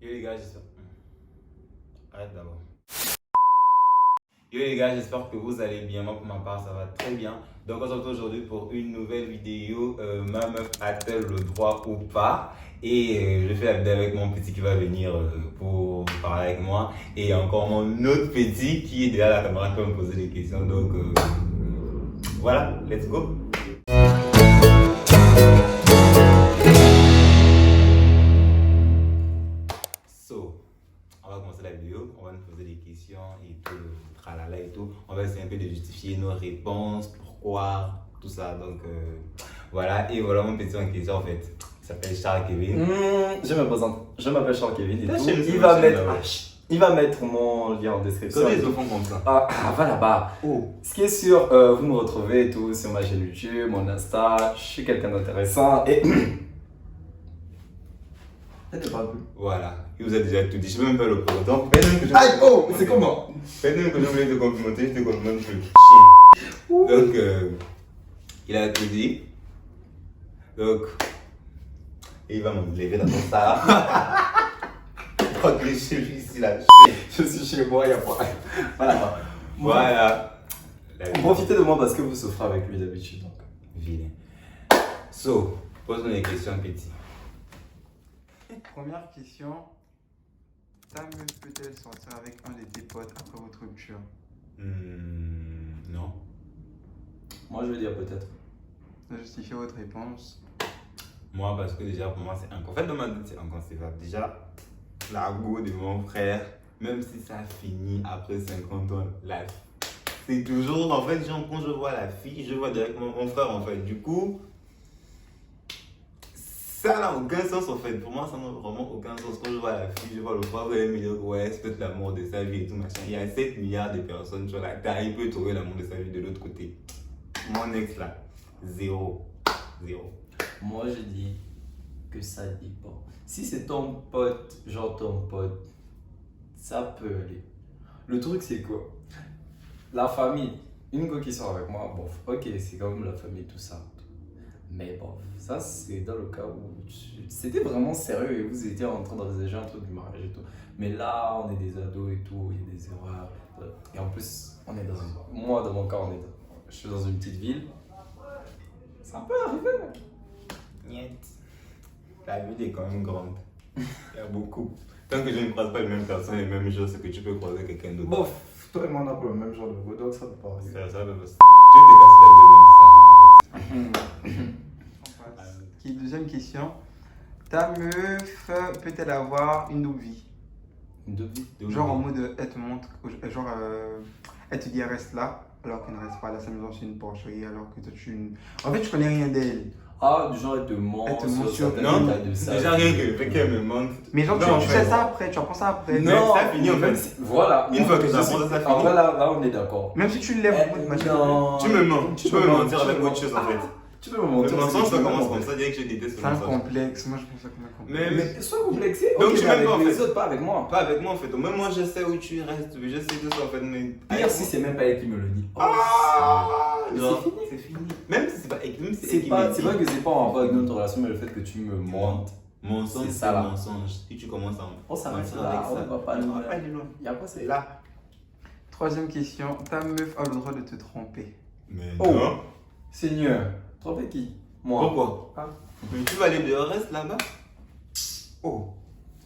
Yo les gars, j'espère. Arrête d'abord. Yo les gars, j'espère que vous allez bien. Moi pour ma part, ça va très bien. Donc on se retrouve aujourd'hui pour une nouvelle vidéo. Ma meuf a-t-elle le droit ou pas? Et je fais avec mon petit qui va venir pour parler avec moi. Et encore mon autre petit qui est derrière la caméra qui va me poser des questions. Donc voilà, let's go. On va commencer la vidéo, on va nous poser des questions et tout, tralala et tout. On va essayer un peu de justifier nos réponses, pourquoi, tout ça. Donc voilà, et voilà mon petit en question en fait. Il s'appelle Charles Kevin. Je me présente, je m'appelle Charles Kevin et tout. Il va mettre mon lien en description. Comment ils le font comme ça? Voilà, bah. Oh. Ce qui est sûr, vous me retrouvez et tout sur ma chaîne YouTube, mon Insta. Je suis quelqu'un d'intéressant et. Voilà, il vous a déjà tout dit. Je peux même pas le prendre. Donc, Aïe, oh, c'est comment? Maintenant que je voulais te complimenter, je te complimente le chien. Donc, il a tout dit. Donc, il va me lever dans son salon. Oh, je suis ici là. Je suis chez moi, il n'y a pas. Voilà. Voilà. Profitez de moi parce que vous souffrez avec lui d'habitude. Vilain. So, pose-nous des questions, petit. Première question. Ta meuf peut-elle sortir avec un de tes potes après votre rupture? Non. Moi, je vais dire peut-être. Justifiez votre réponse. Moi, parce que déjà, pour moi, c'est inconcevable. En fait, dans ma tête, c'est inconcevable. Déjà, la go de mon frère, même si ça finit après 50 ans, c'est toujours, en fait, genre, quand je vois la fille, je vois directement mon frère, en fait. Du coup, ça n'a aucun sens, en fait. Pour moi, ça n'a vraiment aucun sens. Quand je vois la fille, je vois le frère, vous allez me dire, ouais, c'est peut-être l'amour de sa vie et tout, machin. Il y a 7 milliards de personnes sur la terre, il peut trouver l'amour de sa vie de l'autre côté. Mon ex, là, zéro. Moi, je dis que ça dépend. Si c'est ton pote, genre ton pote, ça peut aller. Le truc, c'est quoi? La famille, une go qui sort avec moi, bon, ok, c'est comme la famille, tout ça. Mais bon, ça, c'est dans le cas où c'était vraiment sérieux et vous étiez en train d'envisager un truc du mariage et tout. Mais là, on est des ados et tout, il y a des erreurs. Et en plus, on est dans une. Moi, dans mon cas, je suis dans une petite ville. Ça peut arriver. Niet. La ville est quand même grande. Il y a beaucoup. Tant que je ne croise pas les mêmes personnes, les mêmes choses, c'est que tu peux croiser quelqu'un d'autre. Bon, toi et moi, on a pas le même genre de goût, donc ça peut pas arriver. Ça peut passer. Dieu t'es cassé la gueule même si ça arrive en fait. On passe. Deuxième question. Ta meuf peut-elle avoir une double vie? Une double vie. Genre en mode, elle te montre, genre, elle te dit elle reste là, alors qu'elle ne reste pas là, sa maison c'est une porcherie, alors que toi tu... En fait, tu connais rien d'elle. Ah, du genre, elle te ment sur certains Non, détails de ça. déjà rien que le fait qu'elle me montre. Mais genre, Non, tu sais ça après, tu apprends ça après. Non, ça finit en fait. Voilà. Une fois que je ça suis- apprend, ça En finit. vrai, là, on est d'accord. Même si tu le lèves, machin. Non. Tu me mens. Tu peux me mentir avec autre chose en fait. Tu peux me mentir. Le mensonge, ça c'est commence que comme ça, dire que je déteste C'est le un mensonge. complexe, moi je pense ça comme un complexe. Mais sois complexé. Donc, Ok, tu mais m'aimes avec pas, en les fait. autres, pas avec moi. Pas avec moi en fait. Même moi, je sais où tu restes. Je sais tout ça en fait. Mais. Pire si c'est même pas elle qui me le dit. Non, c'est fini. c'est fini. Même si c'est pas elle, même si C'est elle qui pas, me c'est dit. vrai que c'est pas en rapport avec notre relation, mais le fait que tu me mentes. Mensonge, C'est c'est ça, là. mensonge. Si tu commences à On s'arrête mentir là, avec on ça, va pas on nous- va pas aller loin. Y'a quoi, C'est là. Troisième question. Ta meuf a le droit de te tromper. Mais Oh. non. Seigneur, tromper qui? Moi. Pourquoi? Ah. Mais tu vas aller dehors, reste là-bas. Oh.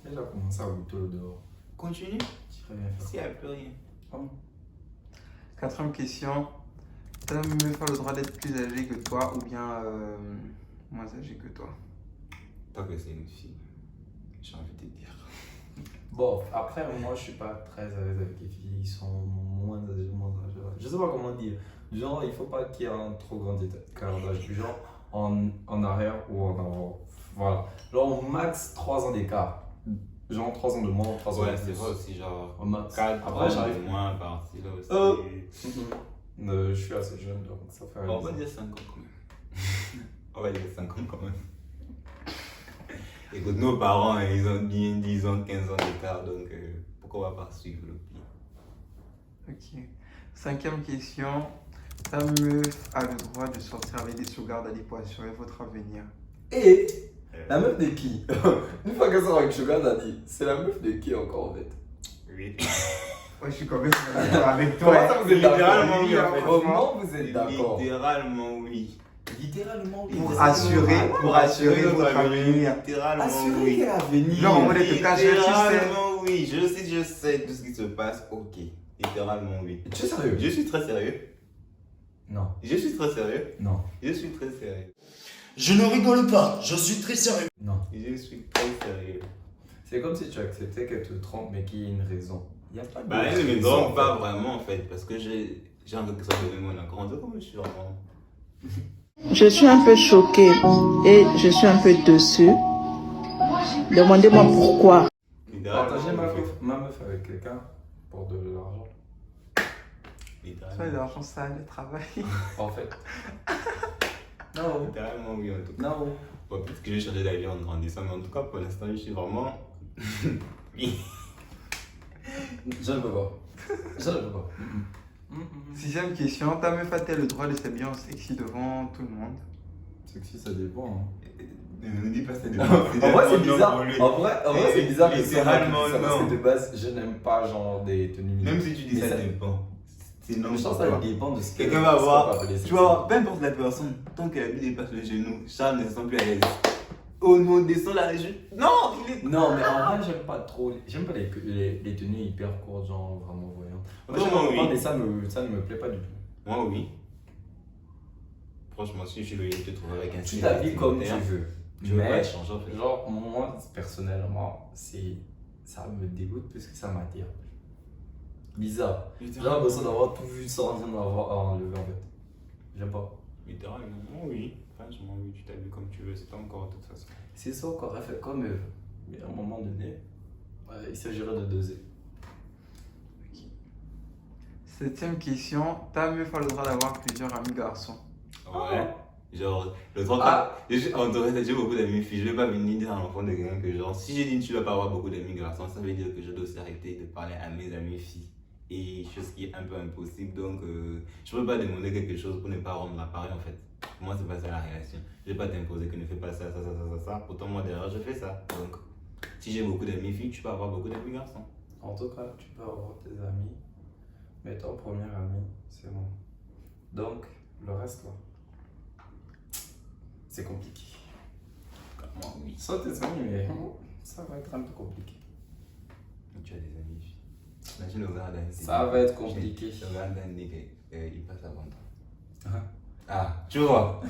Elle a commencé à goûter le dehors. Continue. J'irais bien faire. S'il n'y a plus rien. Quatrième question. Ta meuf a le droit d'être plus âgée que toi ou bien moins âgée que toi. Tant que c'est une fille, j'ai envie de te dire. Bon, après, moi, je suis pas très à l'aise avec les filles qui sont moins âgées, moins âgées. Je sais pas comment dire. Genre, il faut pas qu'il y ait un trop grand écart d'âge. Genre, en arrière ou en avant. Voilà. Genre, au max 3 ans d'écart. Genre, 3 ans de moins, 3 ans de Ouais, plus. c'est vrai aussi, genre. Au max. 4 Après, j'arrive. moins à partir là aussi. Je suis assez jeune, donc ça fait. On va dire 5 ans quand même. On va dire 5 ans quand même. Écoute, nos parents, ils ont bien 10 ans, 15 ans d'écart, donc pourquoi on va pas suivre le pied? Ok. Cinquième question. Ta meuf a le droit de sortir avec des sauvegardes pour assurer votre avenir. Et La meuf de qui? Une fois qu'elle sort avec Sugar Daddy, c'est la meuf de qui encore en fait? Oui. Ouais, je suis quand même d'accord avec toi. Comment ça vous êtes Littéralement, d'accord? oui, en fait. Comment vous êtes d'accord? Littéralement, oui. Littéralement, oui. Pour assurer votre avenir. Littéralement, Assurer oui. quel avenir? Genre, on est tout cas, je sais. Littéralement, oui. Je sais tout ce qui se passe. Ok. Littéralement, oui. Tu es sérieux? Je suis très sérieux. Non. Je suis très sérieux. Non. Je suis très sérieux. Je ne rigole pas, je suis très sérieux. Non. Je suis très sérieux. C'est comme si tu acceptais qu'elle te trompe mais qu'il y ait une raison. Il n'y a pas de Bah, elle ne me raison, trompe en pas fait. vraiment en fait. Parce que j'ai un quelque chose de mon grandi comme je suis vraiment. Je suis un peu choquée et je suis un peu dessus. Demandez-moi pourquoi. Partager Littéralement, oui. ma meuf avec quelqu'un pour de l'argent. Ça, Littéralement. l'argent sale, le travail. En fait. Non. Littéralement, oui, en tout cas. Non. Bon, peut-être que j'ai changé d'avis en grandissant, mais en tout cas, pour l'instant, je suis vraiment. Oui. Je ne peux pas. Je ne peux pas. Sixième question, ta meuf a-t-elle le droit de s'habiller en sexy devant tout le monde? Sexy, ça dépend. Hein. Ne me dis pas ça de En vrai, c'est bizarre. En vrai, c'est bizarre que Littéralement, ça parce non. que de base, je n'aime pas genre des tenues. Même si tu dis Mais ça ça- dépend. C'est non, Je pense que ça dépend de ce que quelqu'un va ce qu'on voir. peut appeler Tu sexy. vas voir, peu importe la personne, tant qu'elle habille dépasse le genou, Charles ne se sent plus à l'aise. Oh non, descend la région. Non, il est. Non, mais en vrai, j'aime pas trop. J'aime pas les tenues hyper courtes, genre vraiment voyantes. Moi, Non, j'aime moi, pas, oui. mais ça ne me plaît pas du tout. Moi, oui. Franchement, si je vais te trouver avec un Tu style t'habilles comme tu vestimentaire, veux. je veux pas Mais, changer en fait. genre, moi, personnellement, ça me dégoûte parce que ça m'attire. Bizarre. J'ai l'impression d'avoir tout vu sans rien avoir à enlever en fait. J'aime pas. Littéralement, oui. Franchement, oui, tu t'habilles comme tu veux, c'est pas encore de toute façon. C'est ça encore, elle fait comme elle veut. Mais à un moment donné, il s'agirait de doser. Septième question, ta meuf a le droit d'avoir plusieurs amis garçons. Ouais. Genre, le truc, Ah. en vrai, j'ai beaucoup d'amis filles. Je vais pas venir dire à l'enfant de quelqu'un que, genre, si j'ai dit tu vas pas avoir beaucoup d'amis garçons, ça veut dire que je dois aussi arrêter de parler à mes amis filles. Et chose qui est un peu impossible. Donc, je peux pas demander quelque chose pour ne pas rendre l'appareil en fait. Pour moi, c'est pas ça la réaction. Je vais pas t'imposer que ne fais pas ça. Autant moi derrière, je fais ça. Donc, si j'ai beaucoup d'amis filles, tu peux avoir beaucoup d'amis garçons. En tout cas, tu peux avoir tes amis, mais ton premier ami, c'est moi. Donc, le reste là, c'est compliqué. Moi, oui. Soit tes amis, mais ça va être un peu compliqué. Tu as des amis filles. Imagine le gars d'un. Ça va être compliqué. Le gars d'un nez, il passe avant toi. Ah. Ah, tu vois.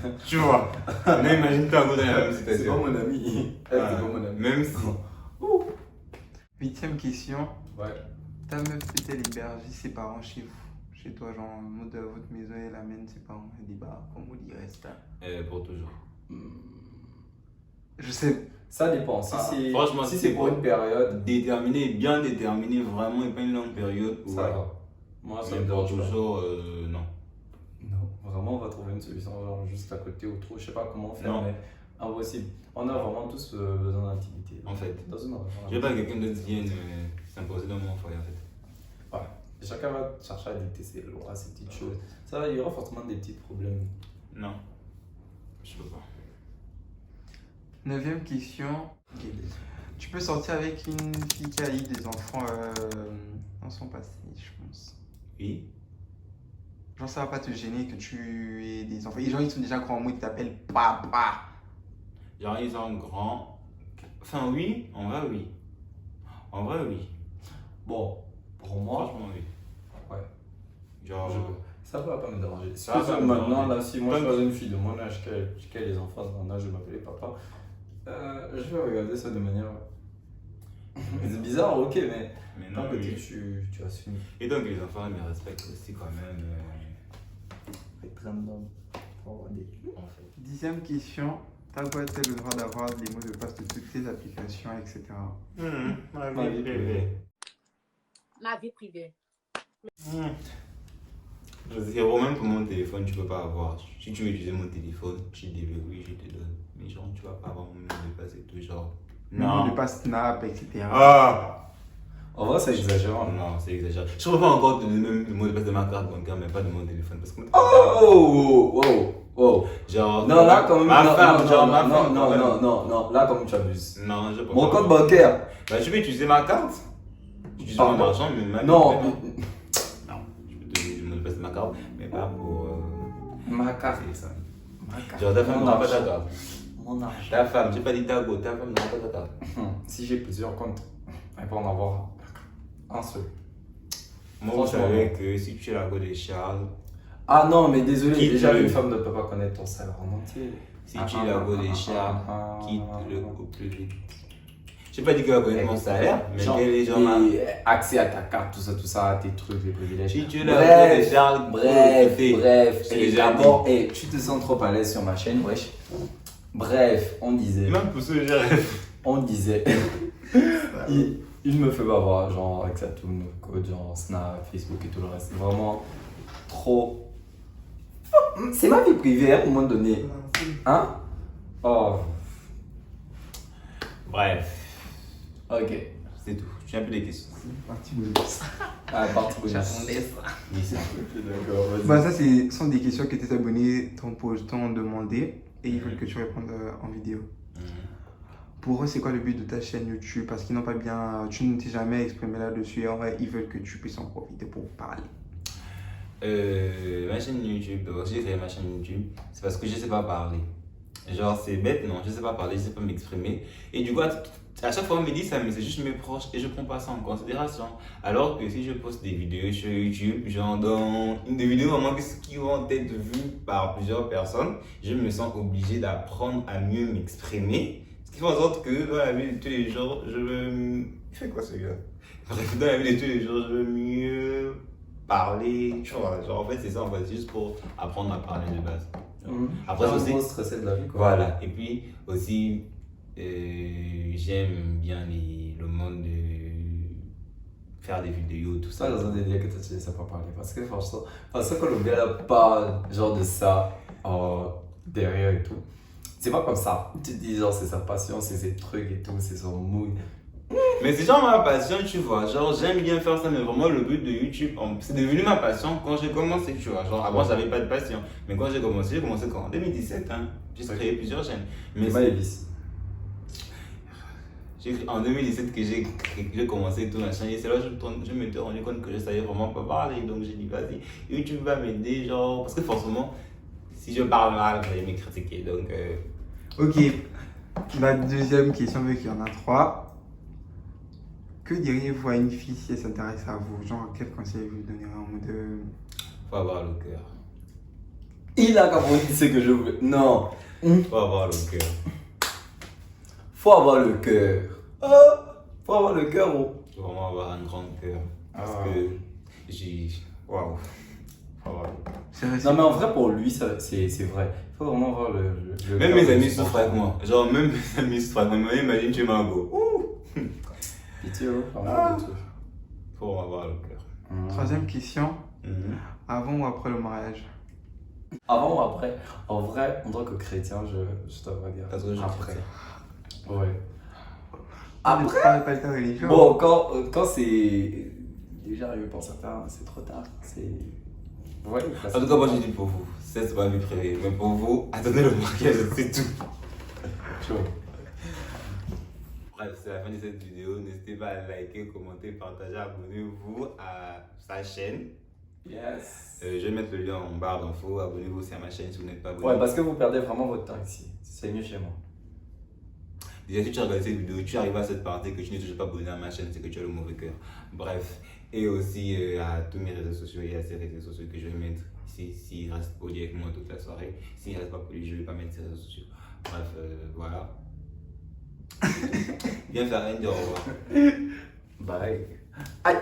Là, imagine-toi un peu dans la même C'est pas situation. mon ami. Elle, c'est pas mon ami. Même si. Huitième question, Ouais. ta meuf peut-elle héberger ses parents chez vous? Chez toi, genre, en mode votre maison, elle amène ses parents, elle dit bah, comme vous il reste là. Pour toujours. Je sais, Ça dépend. Si Ah, c'est franchement, si si c'est c'est pour pour- une période, Déterminé, bien déterminé, vraiment, et pas une longue période. ça va. Moi, ça Mais me pour dérange pas. toujours, non. Non, vraiment, on va trouver une solution, genre juste à côté ou trop. Je sais pas comment faire, Non. mais impossible. On a vraiment tous besoin d'intimité. En fait. Dans une relation. Je veux pas que quelqu'un d'autre vienne s'imposer dans mon foyer en fait. Chacun va chercher à dicter ses lois, ses petites choses. Ça va, il y aura forcément des petits problèmes. Non. Je peux pas. neuvième question, tu peux sortir avec une fille qui a eu des enfants dans son passé, je pense. Oui. Genre, ça va pas te gêner que tu aies des enfants. Les gens, ils sont déjà grands, moi, ils t'appellent papa. Genre, ils sont grands. Enfin, oui, en vrai, oui. En vrai, oui. Bon, pour moi, Franchement, oui. Ouais. Genre. ça va pas me déranger. Si Ça va pas me maintenant, déranger. là, si moi je Tant vois une fille de mon âge qui a les enfants de mon âge, je m'appelais papa, je vais regarder ça de manière. C'est bizarre, ok, mais Mais tant non, que oui. tu assumes. Et donc, les enfants me respectent aussi quand même. En fait. Dixième question, ta quoi a-t-elle le droit d'avoir les mots de passe de toutes tes applications, etc. Ma Ma vie privée. Ma vie privée. Zéro, même pour mon téléphone, tu peux pas avoir. Si tu veux utiliser mon téléphone, tu déverrouilles, je te donne. Mais genre, tu vas pas avoir mon mot de passe et tout, genre. Les mots de passe Snap, etc. Ah! En vrai, c'est exagérant. Non, c'est exagéré. Je peux pas encore te donner même le mot de passe de ma carte bancaire, mais pas de mon téléphone. Parce que Oh, wow, Oh. Genre, Non, là, quand même. ma non, femme, non, genre non, ma non, femme. non, quand même. non, là, comme tu abuses. Non, je peux Mon pas. compte bancaire. Bah, je peux utiliser ma carte. J'utilise Pardon. mon argent, mais ma Non. Non, je peux te donner le mot de passe de ma carte, mais pas pour. Ma carte. C'est ça. Ma carte. Genre, ta femme Mon n'aura pas argent. ta carte. Mon argent. Ta femme, j'ai pas dit ta go, ta femme n'aura pas ta carte. Si j'ai plusieurs comptes, elle peut en avoir un seul. Moi, vous Franchement, savez que si tu es la go de Charles, Ah non, mais désolé, Quitte déjà le- une femme ne peut pas connaître ton salaire en entier. si tu es la go de Charles, quitte-le au plus vite. J'ai pas dit qu'elle va connaître mon salaire, mais Genre, qu'elle est genre là. et accès à ta carte, tout ça, tes trucs, les privilèges. Si tu es la go de Bref, Charles, bref, C'est et déjà d'abord, et tu te sens trop à l'aise sur ma chaîne, wesh. Bref, on disait, Même pour ce genre. on disait, il me fait pas voir, genre, avec sa tune, code, genre, Snap, Facebook et tout le reste. Vraiment, trop. C'est ma vie privée, à un moment donné. Hein? Oh, Bref, ok. c'est tout. J'ai un peu des questions. Partie bonus. Ah, partie bonus. Dis ça. D'accord, vas-y. Bah, ça, sont des questions que tes abonnés t'ont demandé et ils veulent que tu répondes en vidéo. Pour eux, c'est quoi le but de ta chaîne YouTube? Parce qu'ils n'ont pas bien. Tu ne t'es jamais exprimé là-dessus et en vrai, ils veulent que tu puisses en profiter pour parler. Ma chaîne YouTube, d'abord, j'ai créé ma chaîne YouTube, c'est parce que je sais pas parler. Genre, c'est bête, non, je sais pas parler, je sais pas m'exprimer. Et du coup, à chaque fois, on me dit ça, mais c'est juste mes proches et je prends pas ça en considération. Alors que si je poste des vidéos sur YouTube, genre dans des vidéos vraiment qui vont être vues par plusieurs personnes, je me sens obligé d'apprendre à mieux m'exprimer. Ce qui fait en sorte que dans la vie de tous les jours, je veux. Il fait quoi ce gars? Bref, dans la vie de tous les jours, je veux mieux parler, tu vois, genre en fait c'est ça en fait, c'est juste pour apprendre à parler de base. Après c'est aussi, gros stressé de la vie, quoi. voilà, et puis aussi j'aime bien le monde de faire des vidéos, tout Ça, ça. dans un délire que tu ne sais pas parler. Parce que franchement, quand le gars n'a pas genre de ça derrière et tout, c'est pas comme ça. Tu te dis genre c'est sa passion, c'est ses trucs et tout, c'est son mood. Mais c'est genre ma passion, tu vois, genre j'aime bien faire ça, mais vraiment le but de YouTube, c'est devenu ma passion quand j'ai commencé, tu vois, genre avant j'avais pas de passion, mais quand j'ai commencé quand? En 2017, hein, j'ai créé plusieurs chaînes. Mais Mais pas les vis. en 2017 que j'ai commencé tout machin, et c'est là que je me suis rendu compte que je savais vraiment pas parler, donc j'ai dit vas-y, YouTube va m'aider, genre, parce que forcément, si je parle mal, vous allez me critiquer, donc... Ok. Ma deuxième question, vu qu'il y en a 3. Que diriez-vous à une fille si elle s'intéresse à vous? Genre, quel conseil vous donnerez en mode. Faut avoir le cœur. Il a compris ce que je veux. Non. Faut avoir le cœur. Faut avoir le cœur. Faut avoir le cœur, oh. Faut vraiment avoir un grand cœur. Parce Ah. que j'ai... Waouh. Faut avoir le cœur. Non, mais en vrai, pour lui, c'est vrai. Faut vraiment avoir le Même cœur mes de amis son souffrent avec enfant. moi. Genre, même mes amis souffrent avec moi. Imagine, tu es Margot. Pitié, oh. Vraiment, des trucs. Faut avoir le cœur. Troisième question. Mhm. Avant ou après le mariage? Avant ou après? En vrai, en tant que chrétien, je t'avoue dire. Parce que je suis Après. chrétien. Ouais. Après? Pas le temps religieux. Bon, quand c'est déjà arrivé pour certains, c'est trop tard. C'est. Ouais, En tout cas, moi, je dis pour vous. Ça, c'est ma vie privée. Mais pour vous, attendez le mariage, c'est tout. chaud. Bref, c'est la fin de cette vidéo. N'hésitez pas à liker, commenter, partager, abonnez-vous à sa chaîne. Yes. Je vais mettre le lien en barre d'infos. Abonnez-vous aussi à ma chaîne si vous n'êtes pas abonné. Ouais, parce que vous perdez vraiment votre temps ici. C'est mieux chez moi. Déjà, si tu regardes cette vidéo, tu arrives à cette partie que tu n'es toujours pas abonné à ma chaîne, c'est que tu as le mauvais cœur. Bref, et aussi à tous mes réseaux sociaux et à ces réseaux sociaux que je vais mettre ici. S'il reste poli avec moi toute la soirée, s'il ne reste pas poli, je ne vais pas mettre ces réseaux sociaux. Bref, voilà. Viens faire un au revoir. Bye. Aïe.